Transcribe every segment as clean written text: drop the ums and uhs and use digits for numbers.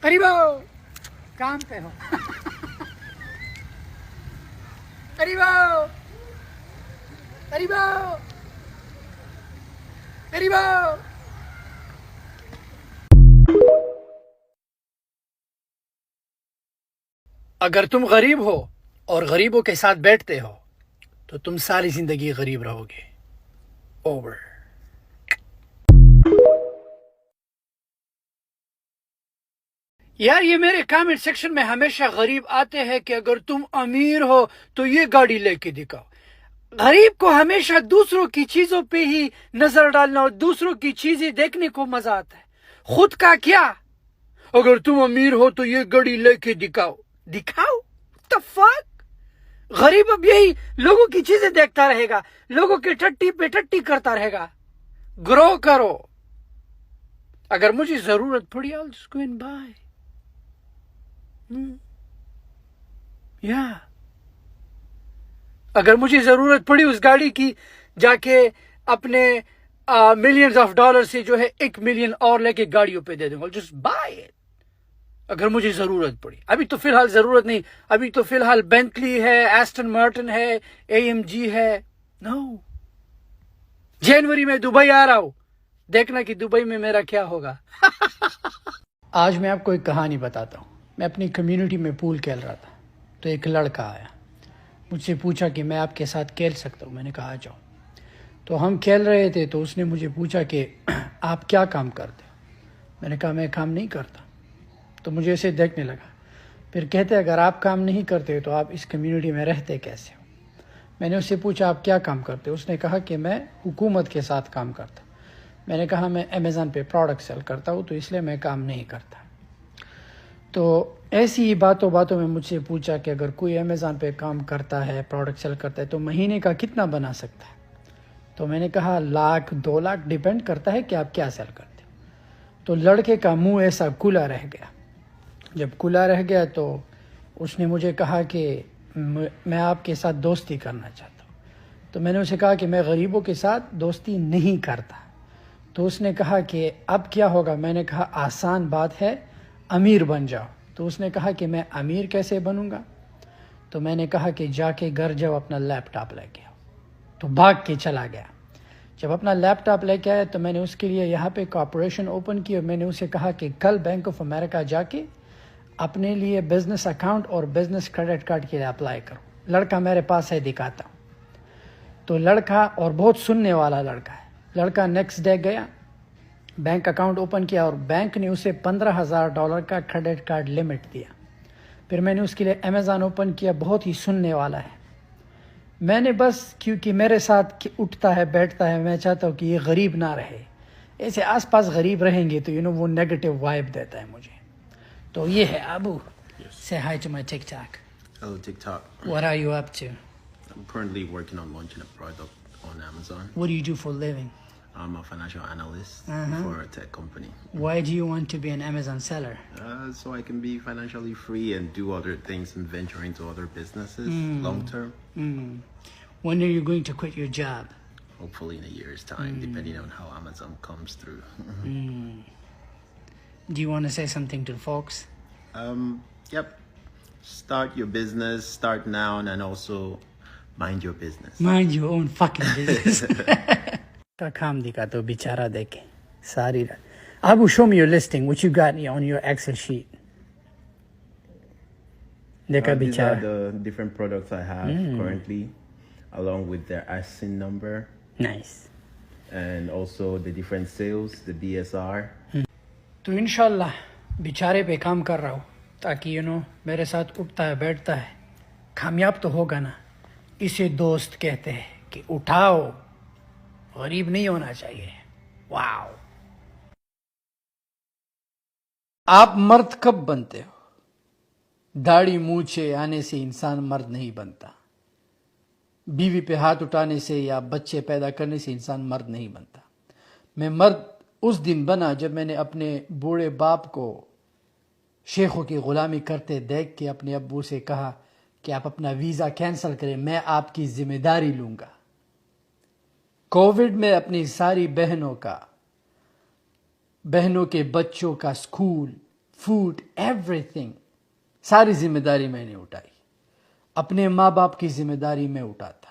قریب آؤ کام پہ ہو قریب آؤ قریب آؤ قریب آؤ. اگر تم غریب ہو اور غریبوں کے ساتھ بیٹھتے ہو تو تم ساری زندگی غریب رہو گے. اوور. یار یہ میرے کامنٹ سیکشن میں ہمیشہ غریب آتے ہیں کہ اگر تم امیر ہو تو یہ گاڑی لے کے دکھاؤ. غریب کو ہمیشہ دوسروں کی چیزوں پہ ہی نظر ڈالنا اور دوسروں کی چیزیں دیکھنے کو مزہ آتا ہے. خود کا کیا؟ اگر تم امیر ہو تو یہ گاڑی لے کے دکھاؤ. دکھاؤ the fuck؟ غریب اب یہی لوگوں کی چیزیں دیکھتا رہے گا, لوگوں کے ٹٹی پہ ٹٹی کرتا رہے گا. گرو کرو. اگر مجھے ضرورت پڑی I'll just go and buy. اگر مجھے ضرورت پڑی اس گاڑی کی, جا کے اپنے ملینز آف ڈالر سے جو ہے 1 ملین اور لے کے گاڑیوں پہ دے دوں گا. جسٹ بائی اٹ اگر مجھے ضرورت پڑی. ابھی تو فی الحال ضرورت نہیں. ابھی تو فی الحال بینٹلی ہے, ایسٹن مارٹن ہے, AMG ہے. نو. جنوری میں دبئی آ رہا ہوں, دیکھنا کہ دبئی میں میرا کیا ہوگا. آج میں آپ کو ایک کہانی بتاتا ہوں. میں اپنی کمیونٹی میں پول کھیل رہا تھا تو ایک لڑکا آیا, مجھ سے پوچھا کہ میں آپ کے ساتھ کھیل سکتا ہوں. میں نے کہا آ جاؤ. تو ہم کھیل رہے تھے تو اس نے مجھے پوچھا کہ آپ کیا کام کرتے ہو. میں نے کہا میں کام نہیں کرتا. تو مجھے اسے دیکھنے لگا. پھر کہتے اگر آپ کام نہیں کرتے تو آپ اس کمیونٹی میں رہتے کیسے ہو. میں نے اس سے پوچھا آپ کیا کام کرتے ہو. اس نے کہا کہ میں حکومت کے ساتھ کام کرتا. میں نے کہا میں امیزون پہ پروڈکٹ سیل کرتا ہوں تو اس لیے میں کام نہیں کرتا. تو ایسی ہی باتوں میں مجھ سے پوچھا کہ اگر کوئی امیزون پہ کام کرتا ہے, پروڈکٹ سیل کرتا ہے تو مہینے کا کتنا بنا سکتا ہے. تو میں نے کہا 1,00,000 2,00,000 ڈیپینڈ کرتا ہے کہ آپ کیا سیل کرتے ہو. تو لڑکے کا منہ ایسا کھلا رہ گیا. جب کھلا رہ گیا تو اس نے مجھے کہا کہ میں آپ کے ساتھ دوستی کرنا چاہتا ہوں. تو میں نے اسے کہا کہ میں غریبوں کے ساتھ دوستی نہیں کرتا. تو اس نے کہا کہ اب کیا ہوگا. میں نے کہا آسان بات ہے, امیر بن جاؤ. تو اس نے کہا کہ میں امیر کیسے بنوں گا. تو میں نے کہا کہ جا کے گھر جاؤ اپنا لیپ ٹاپ لے کے آؤ. تو بھاگ کے چلا گیا. جب اپنا لیپ ٹاپ لے کے آیا تو میں نے اس کے لیے یہاں پہ کارپوریشن اوپن کی اور میں نے اسے کہا کہ کل بینک آف امریکہ جا کے اپنے لیے بزنس اکاؤنٹ اور بزنس کریڈٹ کارڈ کے لیے اپلائی کرو. لڑکا میرے پاس ہے, دکھاتا ہوں. تو لڑکا اور بہت سننے والا لڑکا ہے. لڑکا نیکسٹ ڈے گیا, بینک اکاؤنٹ اوپن کیا اور بینک نے اسے $15,000 کا کریڈٹ کارڈ لمٹ دیا. پھر میں نے اس کے لیے امیزون اوپن کیا. بہت ہی سننے والا ہے. میں نے بس کیونکہ میرے ساتھ اٹھتا ہے بیٹھتا ہے, میں چاہتا ہوں کہ یہ غریب نہ رہے. ایسے آس پاس غریب رہیں گے تو وہ نیگیٹو وائب دیتا ہے مجھے. تو یہ ہے ابو. Say hi to my TikTok. Hello, TikTok. What are you up to? I'm currently working on launching a product on Amazon. What do you do for a living? I'm a financial analyst for a tech company. Why do you want to be an Amazon seller? So I can be financially free and do other things and venture into other businesses long term. When are you going to quit your job? Hopefully in a year's time, depending on how Amazon comes through. Do you want to say something to the folks? Yep. Start your business, start now, and also mind your business. Mind your own fucking business. کا کام دکھا تو بیچارہ دیکھے ساری رات. Abu, show me your listing. What you got on your Excel sheet? دیکھا These are بیچارہ. the different products I have currently, along with their ASIN number, Nice. and also the different sales, the DSR. تو انشاءاللہ بیچارے پہ کام کر رہا ہوں تاکہ میرے ساتھ اٹھتا ہے بیٹھتا ہے, کامیاب تو ہوگا نا. اسے دوست کہتے ہیں کہ اٹھاؤ, غریب نہیں ہونا چاہیے. واو. آپ مرد کب بنتے ہو؟ داڑھی مونچھے آنے سے انسان مرد نہیں بنتا. بیوی پہ ہاتھ اٹھانے سے یا بچے پیدا کرنے سے انسان مرد نہیں بنتا. میں مرد اس دن بنا جب میں نے اپنے بوڑھے باپ کو شیخوں کی غلامی کرتے دیکھ کے اپنے ابو سے کہا کہ آپ اپنا ویزا کینسل کریں, میں آپ کی ذمہ داری لوں گا. کووڈ میں اپنی ساری بہنوں کے بچوں کا سکول فوڈ، ایوری تھنگ، ساری ذمہ داری میں نے اٹھائی. اپنے ماں باپ کی ذمہ داری میں اٹھاتا،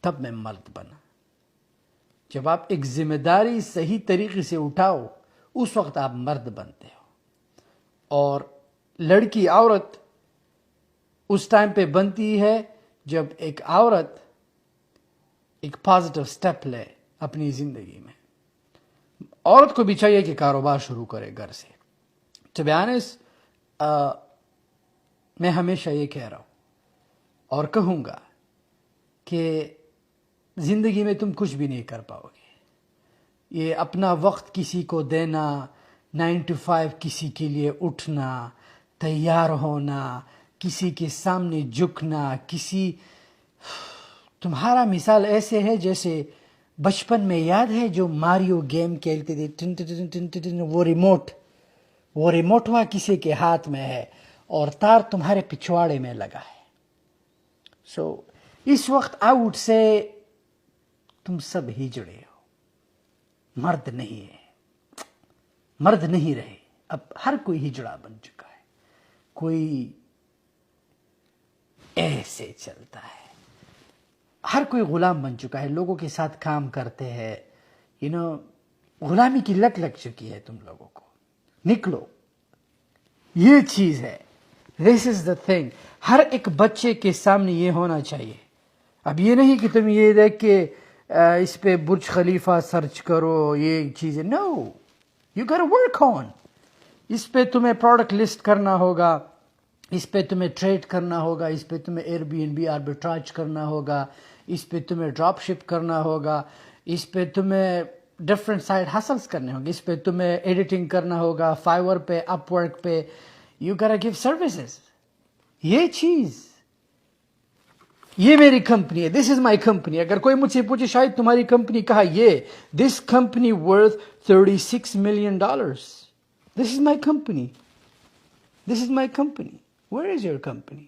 تب میں مرد بنا. جب آپ ایک ذمہ داری صحیح طریقے سے اٹھاؤ اس وقت آپ مرد بنتے ہو. اور لڑکی، عورت اس ٹائم پہ بنتی ہے جب ایک عورت ایک پازیٹیو سٹیپ لے اپنی زندگی میں. عورت کو بھی چاہیے کہ کاروبار شروع کرے گھر سے. ٹو بی آنیسٹ، میں ہمیشہ یہ کہہ رہا ہوں اور کہوں گا کہ زندگی میں تم کچھ بھی نہیں کر پاؤ گے. یہ اپنا وقت کسی کو دینا، 9 to 5 کسی کے لیے اٹھنا، تیار ہونا، کسی کے سامنے جھکنا، تمہارا مثال ایسے ہے جیسے بچپن میں یاد ہے جو ماریو گیم کھیلتے تھے، ٹن ٹن ٹن ٹن ٹن ٹن، وہ ریموٹ وہاں کسی کے ہاتھ میں ہے اور تار تمہارے پچھواڑے میں لگا ہے. سو اس وقت آئی وڈ سے تم سب ہجڑے ہو، مرد نہیں ہے، مرد نہیں رہے. اب ہر کوئی ہجڑا بن چکا ہے، کوئی ایسے چلتا ہے، ہر کوئی غلام بن چکا ہے، لوگوں کے ساتھ کام کرتے ہیں. غلامی کی لت لگ چکی ہے تم لوگوں کو. نکلو، یہ چیز ہے. دس از دا تھنگ. ہر ایک بچے کے سامنے یہ ہونا چاہیے. اب یہ نہیں کہ تم یہ دیکھ کے اس پہ برج خلیفہ سرچ کرو، یہ چیزیں. نو، یو گاٹ ورک آن. اس پہ تمہیں پروڈکٹ لسٹ کرنا ہوگا، اس پہ تمہیں ٹریڈ کرنا ہوگا، اس پہ تمہیں ایئر بی این بی آربیٹراج کرنا ہوگا، اس پہ تمہیں ڈراپ شپ کرنا ہوگا، اس پہ تمہیں ڈفرینٹ سائڈ ہسلس کرنے ہوں گے، اس پہ تمہیں ایڈیٹنگ کرنا ہوگا، فائیور پہ، اپ ورک پہ. You got give services. یہ چیز، یہ میری کمپنی ہے، دس از مائی کمپنی. اگر کوئی مجھ سے پوچھے شاید تمہاری کمپنی کہا، یہ this company worth $36 million. This is my company. This is my company. Where is your company?